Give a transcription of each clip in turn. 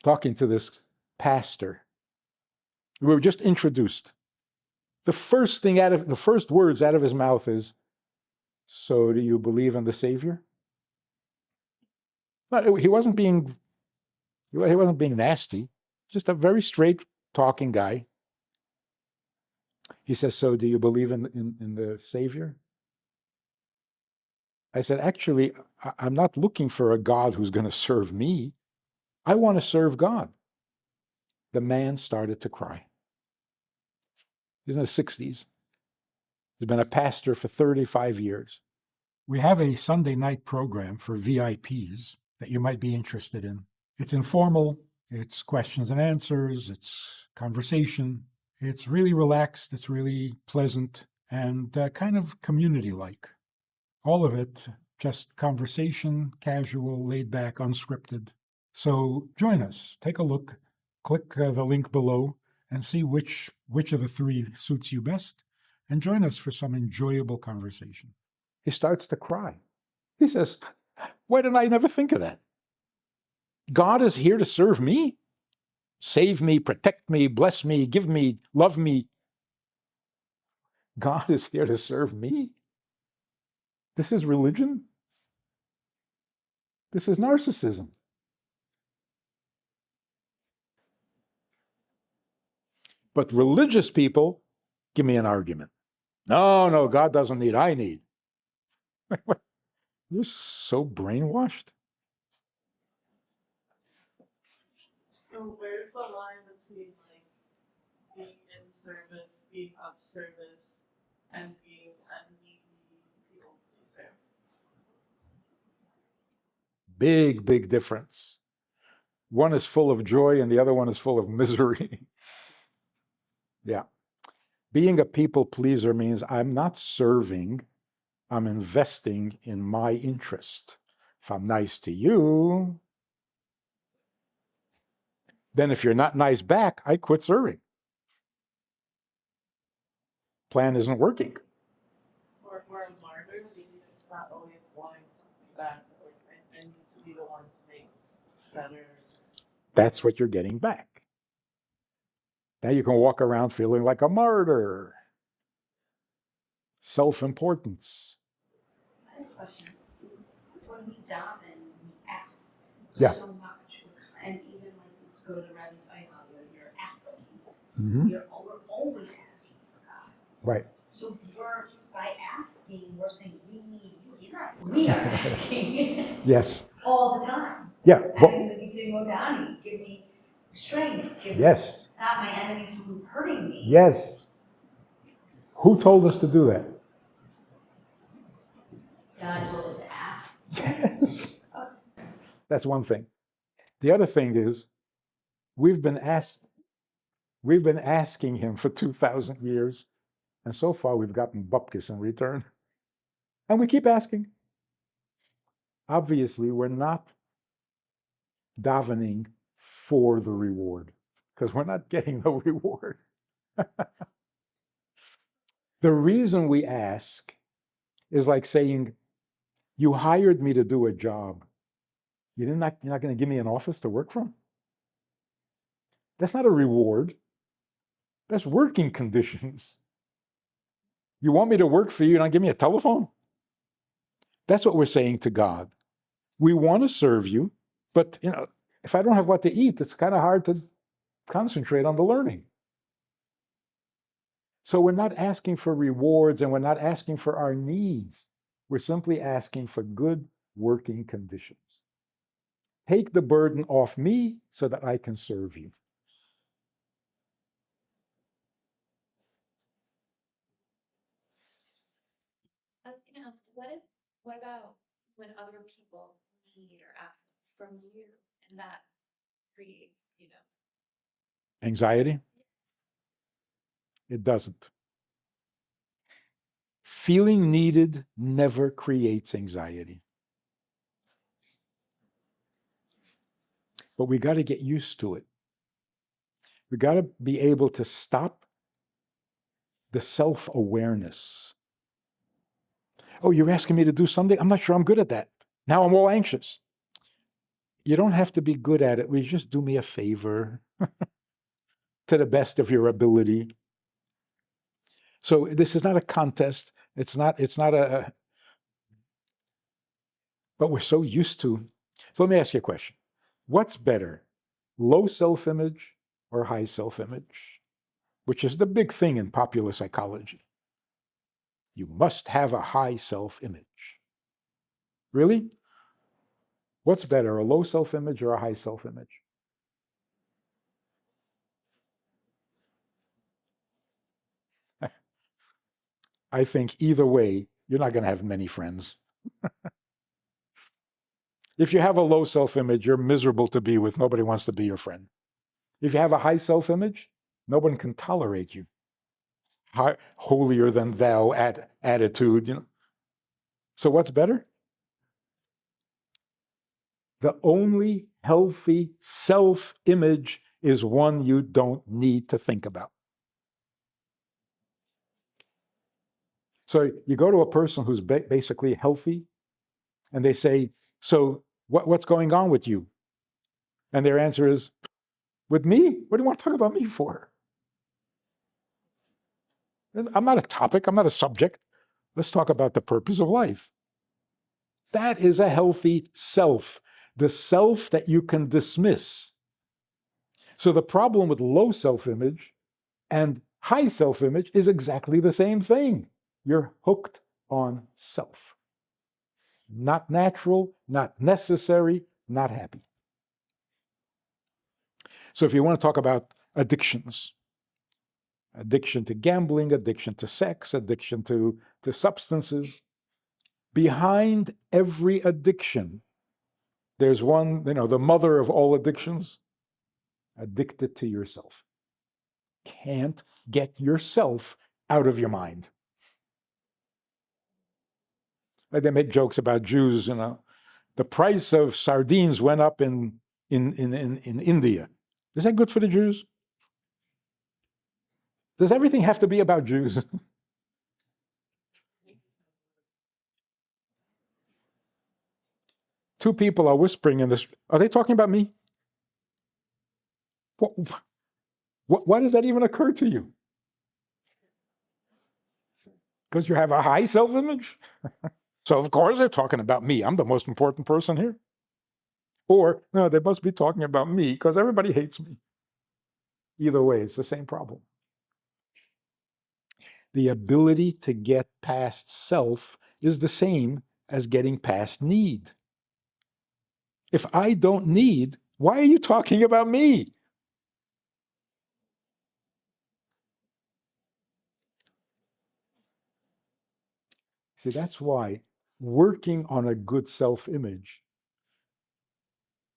talking to this pastor. We were just introduced. The first words out of his mouth is, "So do you believe in the Savior?" He wasn't being nasty, just a very straight talking guy. He says, "So do you believe in the Savior?" I said, "Actually, I'm not looking for a God who's going to serve me. I want to serve God." The man started to cry. He's in his 60s. He's been a pastor for 35 years. We have a Sunday night program for VIPs that you might be interested in. It's informal, it's questions and answers, it's conversation. It's really relaxed, it's really pleasant, and kind of community-like. All of it, just conversation, casual, laid back, unscripted. So join us, take a look, click the link below, and see which of the three suits you best, and join us for some enjoyable conversation. He starts to cry. He says, "Why didn't I never think of that? God is here to serve me, save me, protect me, bless me, give me, love me. God is here to serve me? This is religion? This is narcissism." But religious people give me an argument. No, God doesn't need, I need. You're so brainwashed. So where's the line between being in service, being of service, and being a needy people pleaser? Big difference. One is full of joy and the other one is full of misery. Yeah. Being a people pleaser means I'm not serving, I'm investing in my interest. If I'm nice to you, then if you're not nice back, I quit serving. Plan isn't working. Or a martyr, it's not always wanting something back, and needs to be the one to make this better. That's what you're getting back. Now you can walk around feeling like a martyr. Self-importance. I have a question. When we daven, we ask so much, and even go to the Rabbi's Ayah, you're asking. Mm-hmm. We're always asking for God. Right. So by asking, we're saying we need you. We are asking. Yes. All the time. Yeah. And like you say, Modani, give me strength. Stop my enemies from hurting me. Yes. Who told us to do that? God told us to ask. Yes. That's one thing. The other thing is, we've been asking him for 2,000 years, and so far we've gotten bupkis in return. And we keep asking. Obviously, we're not davening for the reward, because we're not getting no reward. The reason we ask is like saying, you hired me to do a job. You're not going to give me an office to work from? That's not a reward. That's working conditions. You want me to work for you and not give me a telephone? That's what we're saying to God. We want to serve you, but if I don't have what to eat, it's kind of hard to concentrate on the learning. So we're not asking for rewards and we're not asking for our needs. We're simply asking for good working conditions. Take the burden off me so that I can serve you. I was going to ask, what about when other people need or ask from you, and that creates, Anxiety? It doesn't. Feeling needed never creates anxiety. But we got to get used to it. We got to be able to stop the self-awareness. Oh, you're asking me to do something? I'm not sure I'm good at that. Now I'm all anxious. You don't have to be good at it. Will you just do me a favor to the best of your ability? So this is not a contest. It's not a, but we're so used to. So let me ask you a question. What's better, low self-image or high self-image? Which is the big thing in popular psychology. You must have a high self-image. Really? What's better, a low self-image or a high self-image? I think either way, you're not going to have many friends. If you have a low self-image, you're miserable to be with. Nobody wants to be your friend. If you have a high self-image, no one can tolerate you. Holier than thou attitude, you know. So what's better? The only healthy self-image is one you don't need to think about. So you go to a person who's basically healthy, and they say, so what's going on with you? And their answer is, with me? What do you want to talk about me for? I'm not a topic. I'm not a subject. Let's talk about the purpose of life. That is a healthy self, the self that you can dismiss. So the problem with low self-image and high self-image is exactly the same thing. You're hooked on self. Not natural, not necessary, not happy. So if you want to talk about addictions, addiction to gambling, addiction to sex, addiction to substances, behind every addiction, there's one, the mother of all addictions, addicted to yourself. Can't get yourself out of your mind. They make jokes about Jews, the price of sardines went up in India. Is that good for the Jews? Does everything have to be about Jews? Two people are whispering in this. Are they talking about me? Why does that even occur to you? Because you have a high self-image? So of course they're talking about me. I'm the most important person here. Or, no, they must be talking about me because everybody hates me. Either way, it's the same problem. The ability to get past self is the same as getting past need. If I don't need, why are you talking about me? See, that's why working on a good self-image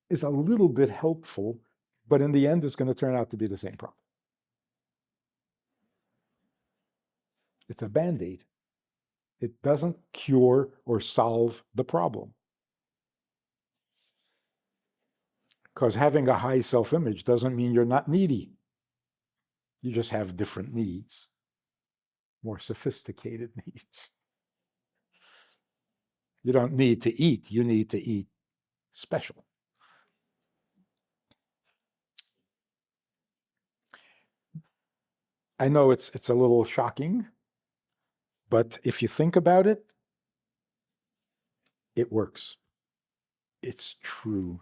is a little bit helpful, but in the end, it's going to turn out to be the same problem. It's a Band-Aid. It doesn't cure or solve the problem. Because having a high self-image doesn't mean you're not needy. You just have different needs, more sophisticated needs. You don't need to eat. You need to eat special. I know it's a little shocking, but if you think about it, it works. It's true.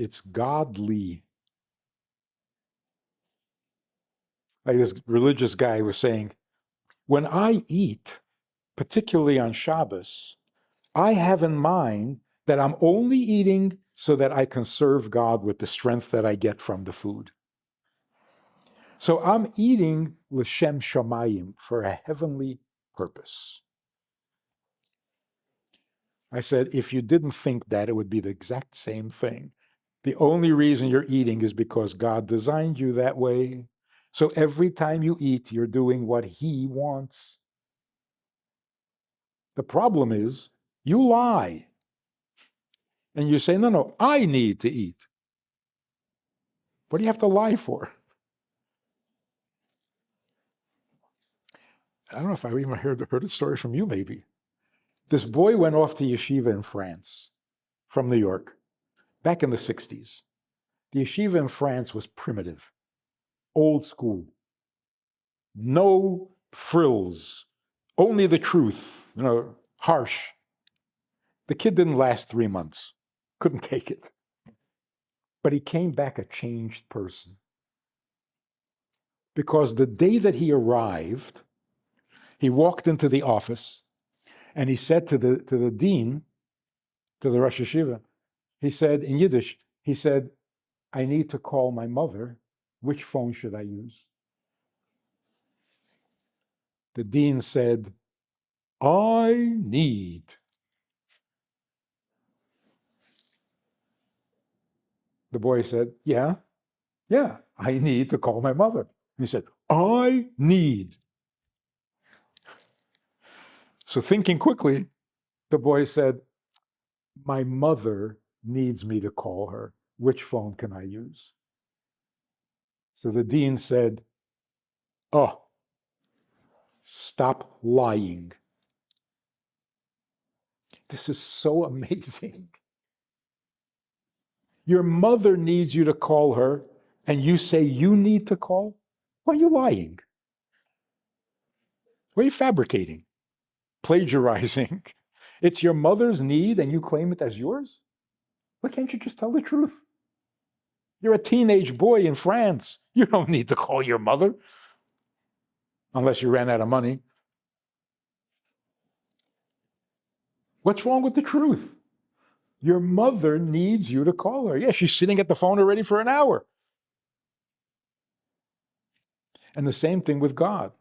It's godly. Like this religious guy was saying, when I eat, particularly on Shabbos, I have in mind that I'm only eating so that I can serve God with the strength that I get from the food. So I'm eating l'shem shamayim, for a heavenly purpose. I said, if you didn't think that, it would be the exact same thing. The only reason you're eating is because God designed you that way. So every time you eat, you're doing what He wants. The problem is, you lie. And you say, no, I need to eat. What do you have to lie for? I don't know if I even heard a story from you, maybe. This boy went off to yeshiva in France from New York. back in the 60s, the yeshiva in France was primitive, old school. No frills, only the truth, harsh. The kid didn't last 3 months, couldn't take it. But he came back a changed person. Because the day that he arrived, he walked into the office and he said to the dean, to the Rosh Yeshiva, he said in Yiddish, he said, I need to call my mother. Which phone should I use? The dean said, I need. The boy said, yeah, I need to call my mother. He said, I need. So thinking quickly, the boy said, my mother needs me to call her. Which phone can I use? So the dean said, oh, stop lying. This is so amazing. Your mother needs you to call her, and you say you need to call? Why are you lying? Why are you fabricating? Plagiarizing? It's your mother's need, and you claim it as yours? Why can't you just tell the truth? You're a teenage boy in France. You don't need to call your mother, unless you ran out of money. What's wrong with the truth? Your mother needs you to call her. Yeah, she's sitting at the phone already for an hour. And the same thing with God.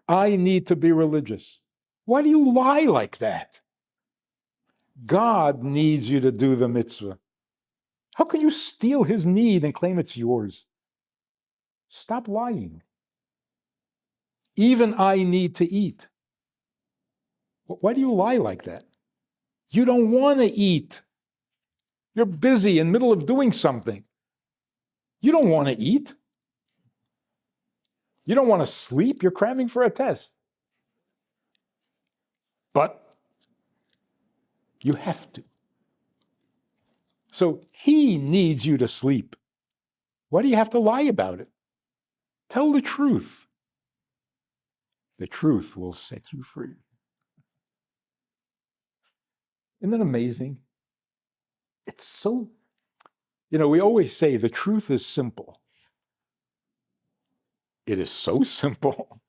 I need to be religious. Why do you lie like that? God needs you to do the mitzvah. How can you steal his need and claim it's yours? Stop lying. Even I need to eat. Why do you lie like that? You don't want to eat. You're busy in the middle of doing something. You don't want to eat. You don't want to sleep. You're cramming for a test. But you have to. So he needs you to sleep. Why do you have to lie about it? Tell the truth. The truth will set you free. Isn't that amazing? It's so, we always say the truth is simple. It is so simple.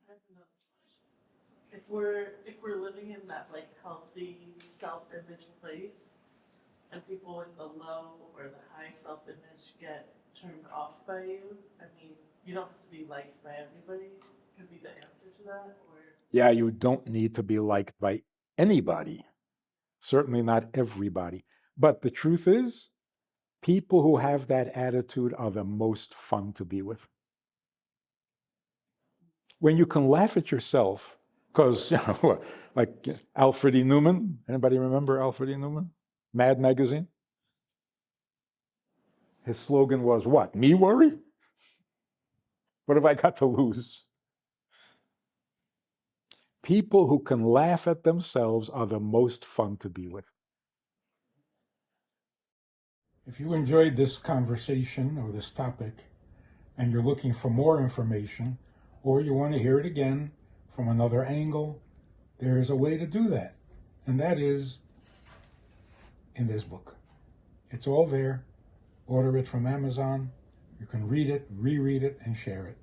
I have another question. If we're living in that like healthy self-image place, and people in the low or the high self-image get turned off by you, I mean, you don't have to be liked by everybody. Could be the answer to that, or Yeah, you don't need to be liked by anybody. Certainly not everybody. But the truth is, people who have that attitude are the most fun to be with. When you can laugh at yourself, because, like Alfred E. Newman, anybody remember Alfred E. Newman? Mad Magazine? His slogan was what? Me worry? What have I got to lose? People who can laugh at themselves are the most fun to be with. If you enjoyed this conversation or this topic, and you're looking for more information, or you want to hear it again from another angle, there is a way to do that. And that is in this book. It's all there. Order it from Amazon. You can read it, reread it, and share it.